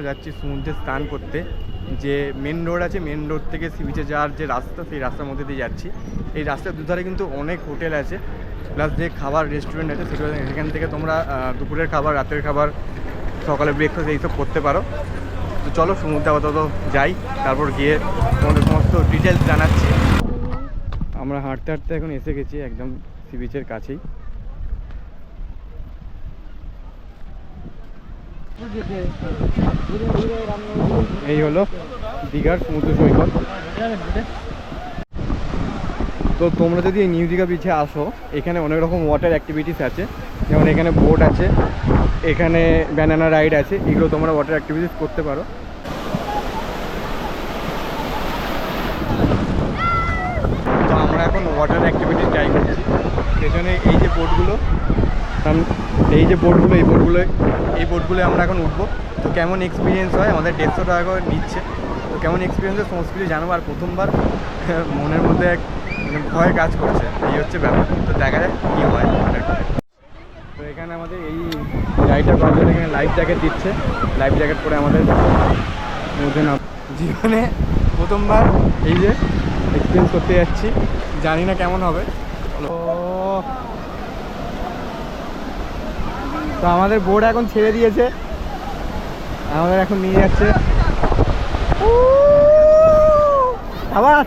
যাচ্ছি সমুদ্রে স্নান করতে। যে মেন রোড আছে, মেন রোড থেকে সি বিচে যাওয়ার যে রাস্তা, সেই রাস্তার মধ্যে দিয়ে যাচ্ছি। এই রাস্তার দুধারে কিন্তু অনেক হোটেল আছে, প্লাস যে খাবার রেস্টুরেন্ট আছে সেগুলো, এখান থেকে তোমরা দুপুরের খাবার, রাতের খাবার, সকালে ব্রেকফাস্ট এইসব করতে পারো। তো চলো সমুদ্রে আপাতত যাই, তারপর গিয়ে তোমাদের সমস্ত ডিটেলস জানাচ্ছি। আমরা হাঁটতে হাঁটতে এখন এসে গেছি একদম সি বিচের কাছেই। এই হলো দীঘার সমুদ্র সৈকত। তো তোমরা যদি এই নিউ দীঘা বিচে আসো, এখানে অনেক রকম ওয়াটার অ্যাক্টিভিটিস আছে, যেমন এখানে বোট আছে, এখানে ব্যানানা রাইড আছে, এগুলো তোমরা ওয়াটার অ্যাক্টিভিটিস করতে পারো। তো আমরা এখন ওয়াটার অ্যাক্টিভিটিস ট্রাই করছি। সেজন্য এই যে বোটগুলো, এই বোটগুলো আমরা এখন উঠবো। তো কেমন এক্সপিরিয়েন্স হয়, আমাদের 150 টাকা করে নিচ্ছে। তো কেমন এক্সপিরিয়েন্স হয় সমস্ত কিছু জানবো। আর প্রথমবার মনের মধ্যে এক ভয় কাজ করছে, এই হচ্ছে ব্যাপার। তো দেখা যায় কী হয়। তো এখানে আমাদের এই রাইডটা করার জন্য এখানে লাইফ জ্যাকেট দিচ্ছে। লাইফ জ্যাকেট পরে আমাদের মধ্যে না, জীবনে প্রথমবার এই যে এক্সপিরিয়েন্স করতে যাচ্ছি, জানি না কেমন হবে। তো আমাদের বোট এখন ছেড়ে দিয়েছে, আমাদের এখন নিয়ে যাচ্ছে। আবার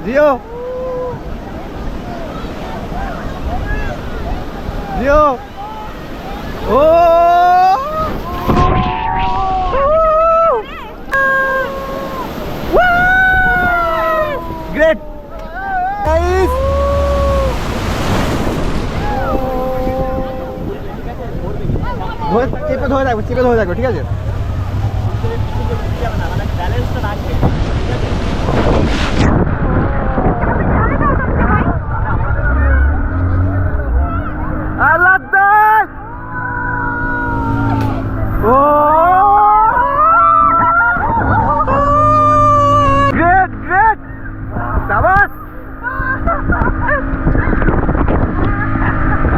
জিও জিও, ও গ্রেট নাইস। চেপে ধরে থাকবে, ঠিক আছে?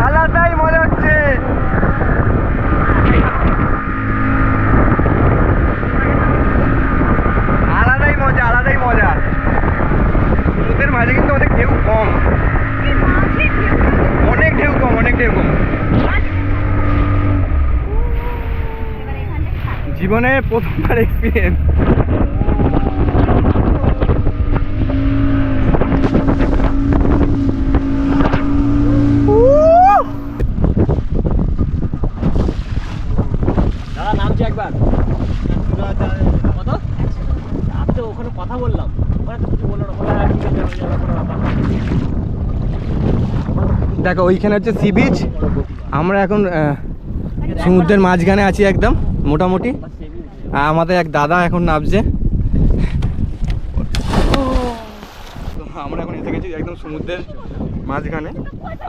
আলাদাই মজা হচ্ছে। আলাদাই মজা। সমুদ্রের মাঝে কিন্তু অনেক ঢেউ কম, অনেক ঢেউ কম। জীবনে প্রথমবার এক্সপিরিয়েন্স। দাদা নামছি একবার, কত আমি তো ওখানে কথা বললাম, ওখানে তো কিছু বললো না। দেখো ওইখানে হচ্ছে সি বিচ, আমরা এখন সমুদ্রের মাঝখানে আছি একদম মোটামুটি। আমাদের এক দাদা এখন নামছে। আমরা এখন এসে গেছি একদম সমুদ্রের মাঝখানে,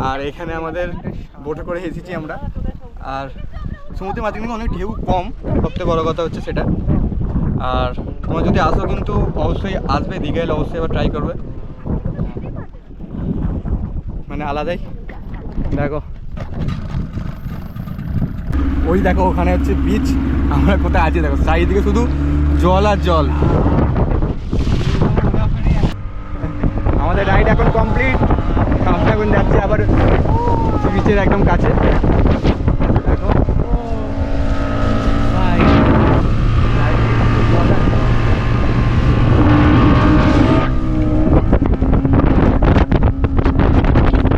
আর এখানে আমাদের বোটে করে এসেছি আমরা। আর সমুদ্রের মাঝখানে অনেক ঢেউ কম, সবথেকে বড় কথা হচ্ছে সেটা। আর তোমরা যদি আসো কিন্তু অবশ্যই আসবে, দীঘায় অবশ্যই এবার ট্রাই করবে, মানে আলাদাই। দেখো ওই দেখো ওখানে হচ্ছে বিচ, আমরা কোথায় আছি দেখো, চারিদিকে শুধু জল আর জল। আমাদের রাইড এখন কমপ্লিট, আমরা এখন যাচ্ছি আবার সি বিচের একদম কাছে। দেখো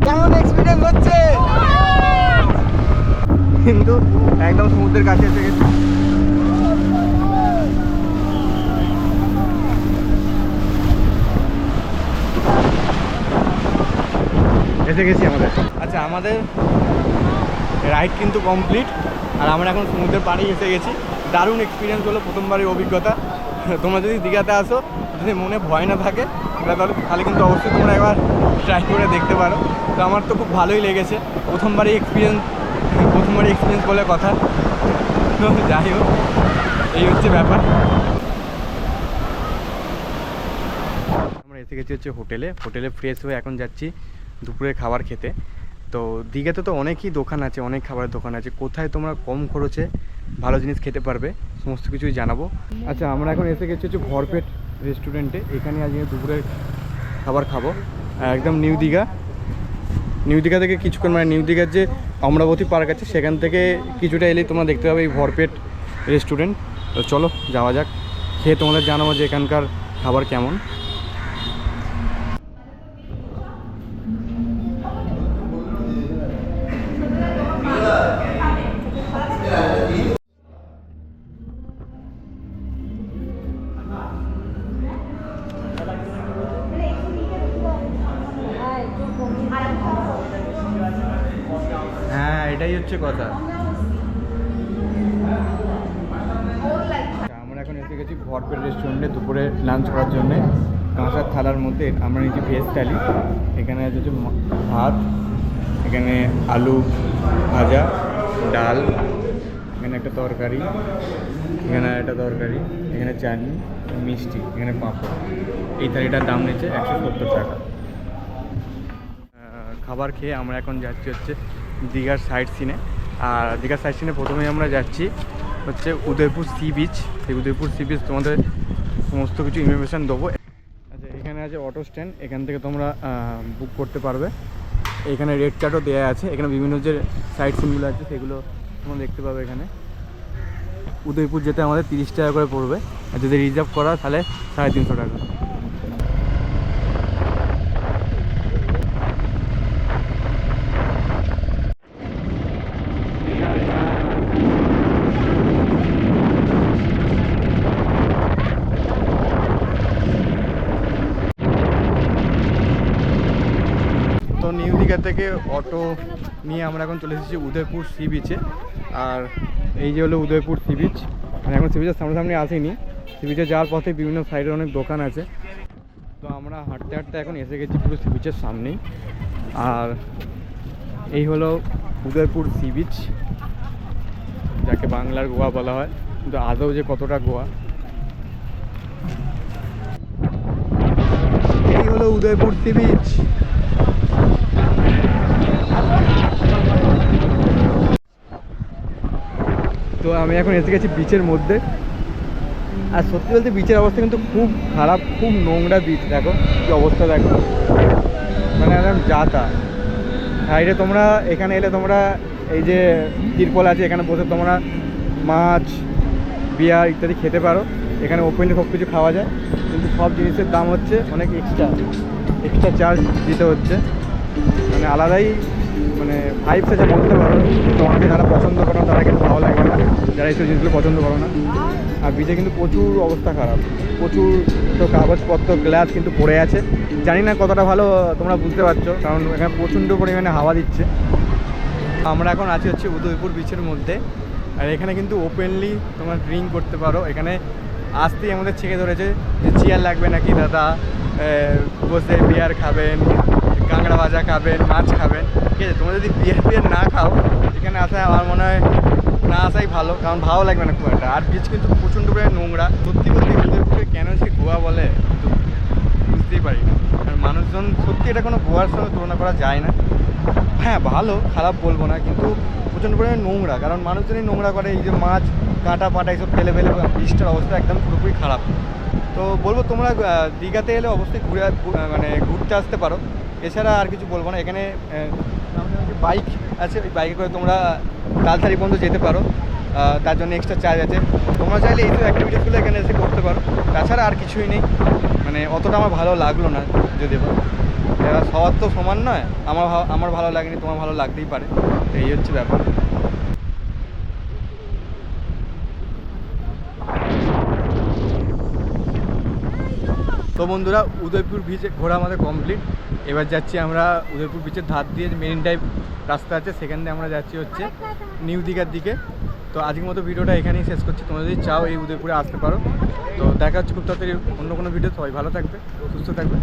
কেমন এক্সপিরিয়েন্স হচ্ছে, কিন্তু একদম সমুদ্রের কাছে এসে গেছি। আমাদের আচ্ছা, আমাদের রাইড কিন্তু কমপ্লিট, আর আমরা এখন সমুদ্রের পাড়েই এসে গেছি। দারুণ এক্সপিরিয়েন্স হলো, প্রথমবারের অভিজ্ঞতা। তোমরা যদি দীঘাতে আসো, যদি মনে ভয় না থাকে তাহলে কিন্তু অবশ্যই তোমরা একবার ট্রাই করে দেখতে পারো। তো আমার তো খুব ভালোই লেগেছে, প্রথমবারই এক্সপিরিয়েন্স বলে কথা। তো যাই হোক, এই হচ্ছে ব্যাপার। আমরা এসে গেছি হচ্ছে হোটেলে ফ্রেশ হয়ে এখন যাচ্ছি দুপুরে খাবার খেতে। তো দীঘাতে তো অনেকই দোকান আছে, অনেক খাবারের দোকান আছে, কোথায় তোমরা কম খরচে ভালো জিনিস খেতে পারবে সমস্ত কিছুই জানাবো। আচ্ছা, আমরা এখন এসে গেছি হচ্ছে ভরপেট রেস্টুরেন্টে। এখানে আজকে দুপুরের খাবার খাবো একদম নিউ দীঘা থেকে কিছুক্ষণ, মানে নিউ দীঘার যে অমরাবতী পার্ক আছে সেখান থেকে কিছুটা এলেই তোমরা দেখতে পাবে এই ভরপেট রেস্টুরেন্ট। তো চলো যাওয়া যাক, খেয়ে তোমাদের জানাবো যে এখানকার খাবার কেমন। হ্যাঁ, এটাই হচ্ছে কথা। আমরা এখন এসে গেছি ভরপেট রেস্টুরেন্টে দুপুরে লাঞ্চ করার জন্যে। কাঁসার থালার মধ্যে আমরা নিয়েছি ভেজ থালি। এখানে আছে হচ্ছে ভাত, এখানে আলু ভাজা, ডাল, এখানে একটা তরকারি, এখানে একটা তরকারি, এখানে চাটনি, মিষ্টি, এখানে পাঁপড়। এই থালিটার দাম নিচ্ছে 170 টাকা। খাবার খেয়ে আমরা এখন যাচ্ছি হচ্ছে দীঘার সাইড সিনে। আর দীঘার সাইড সিনে প্রথমেই আমরা যাচ্ছি হচ্ছে উদয়পুর সি বিচ। এই উদয়পুর সি বিচ তোমাদের সমস্ত কিছু ইনফরমেশান দেবো। আচ্ছা, এখানে আছে অটো স্ট্যান্ড, এখান থেকে তোমরা বুক করতে পারবে। এখানে রেড চার্টও দেওয়া আছে, এখানে বিভিন্ন যে সাইড সিনগুলো আছে সেগুলো তোমরা দেখতে পাবে। এখানে উদয়পুর যেতে আমাদের 30 টাকা করে পড়বে, আর যদি রিজার্ভ করা তাহলে 350 টাকা। তো নিউ দীঘা থেকে অটো নিয়ে আমরা এখন চলে এসেছি উদয়পুর সি বিচে। আর এই যে হলো উদয়পুর সি বিচ। মানে এখন সি বিচের সামনাসামনি আসিনি, সি বিচে যাওয়ার পথে বিভিন্ন সাইডে অনেক দোকান আছে। তো আমরা হাঁটতে হাঁটতে এখন এসে গেছি পুরো সি বিচের সামনেই। আর এই হলো উদয়পুর সি বিচ, যাকে বাংলার গোয়া বলা হয়, কিন্তু আদৌ যে কতটা গোয়া। এই হলো উদয়পুর সি বিচ। তো আমি এখন এসে গেছি বিচের মধ্যে। আর সত্যি বলতে বিচের অবস্থা কিন্তু খুব খারাপ, খুব নোংরা বিচ। দেখো কি অবস্থা, দেখো মানে একদম যাতা। সাইডে তোমরা এখানে এলে তোমরা এই যে তিরপল আছে, এখানে বসে তোমরা মাছ, বিয়ার ইত্যাদি খেতে পারো। এখানে ওপেনে সব কিছু খাওয়া যায়, কিন্তু সব জিনিসের দাম হচ্ছে অনেক এক্সট্রা চার্জ দিতে হচ্ছে। মানে আলাদাই মানে ভাইবস আছে বলতে পারো। তোমাকে যারা পছন্দ করো না তারা কিন্তু ভালো লাগবে না, যারা এইসব জিনিসগুলো পছন্দ করো না। আর বিচে কিন্তু প্রচুর অবস্থা খারাপ, প্রচুর তো কাগজপত্র, গ্লাস কিন্তু পড়ে আছে। জানি না কতটা ভালো তোমরা বুঝতে পারছো, কারণ এখানে প্রচণ্ড পরিমাণে হাওয়া দিচ্ছে। আমরা এখন আছি হচ্ছে উদয়পুর বিচের মধ্যে। আর এখানে কিন্তু ওপেনলি তোমরা ড্রিঙ্ক করতে পারো। এখানে আসতেই আমাদের ছেঁকে ধরেছে যে চেয়ার লাগবে নাকি দাদা, বসে বিয়ার খাবেন, কাঁকড়া ভাজা খাবেন, মাছ খাবেন, ঠিক আছে। তোমরা যদি বিয়ার না খাও এখানে আসা আমার মনে হয় না আসাই ভালো, কারণ ভালো লাগবে না খুব একটা। আর বিচ কিন্তু প্রচণ্ড পরিমাণে নোংরা। সত্যি বলতে উদয়পুরকে কেন যে গোয়া বলে বুঝতেই পারি না। আর মানুষজন সত্যি এটা কোনো গোয়ার সঙ্গে তুলনা করা যায় না। হ্যাঁ ভালো, খারাপ বলবো না, কিন্তু প্রচণ্ড পরিমাণে নোংরা, কারণ মানুষজনই নোংরা করে। এই যে মাছ কাঁটা পাটা এইসব ফেলে বিচটার অবস্থা একদম পুরোপুরি খারাপ। তো বলবো তোমরা দীঘাতে এলে অবশ্যই ঘুরতে আসতে পারো। এছাড়া আর কিছু বলবো না। এখানে বাইক আছে, ওই বাইকে করে তোমরা তালসারি পর্যন্ত যেতে পারো, তার জন্য এক্সট্রা চার্জ আছে। তোমরা চাইলে এইসব অ্যাক্টিভিটিসগুলো এখানে এসে করতে পারো। তাছাড়া আর কিছুই নেই। মানে অতটা আমার ভালো লাগলো না, যদি এরা সবার তো সমান নয়। আমার ভালো লাগেনি, তোমার ভালো লাগতেই পারে। তো এই হচ্ছে ব্যাপার। তো বন্ধুরা, উদয়পুর বিচে ঘোরা আমাদের কমপ্লিট। এবার যাচ্ছি আমরা উদয়পুর বিচের ধার দিয়ে মেরিন ড্রাইভ রাস্তা আছে, সেখান দিয়ে আমরা যাচ্ছি হচ্ছে নিউ দীঘার দিকে। তো আজকের মতো ভিডিওটা এখানেই শেষ করছি। তোমরা যদি চাও এই উদয়পুরে আসতে পারো। তো দেখা হচ্ছে খুব তাড়াতাড়ি অন্য কোনো ভিডিও। সবাই ভালো থাকবে, সুস্থ থাকবে।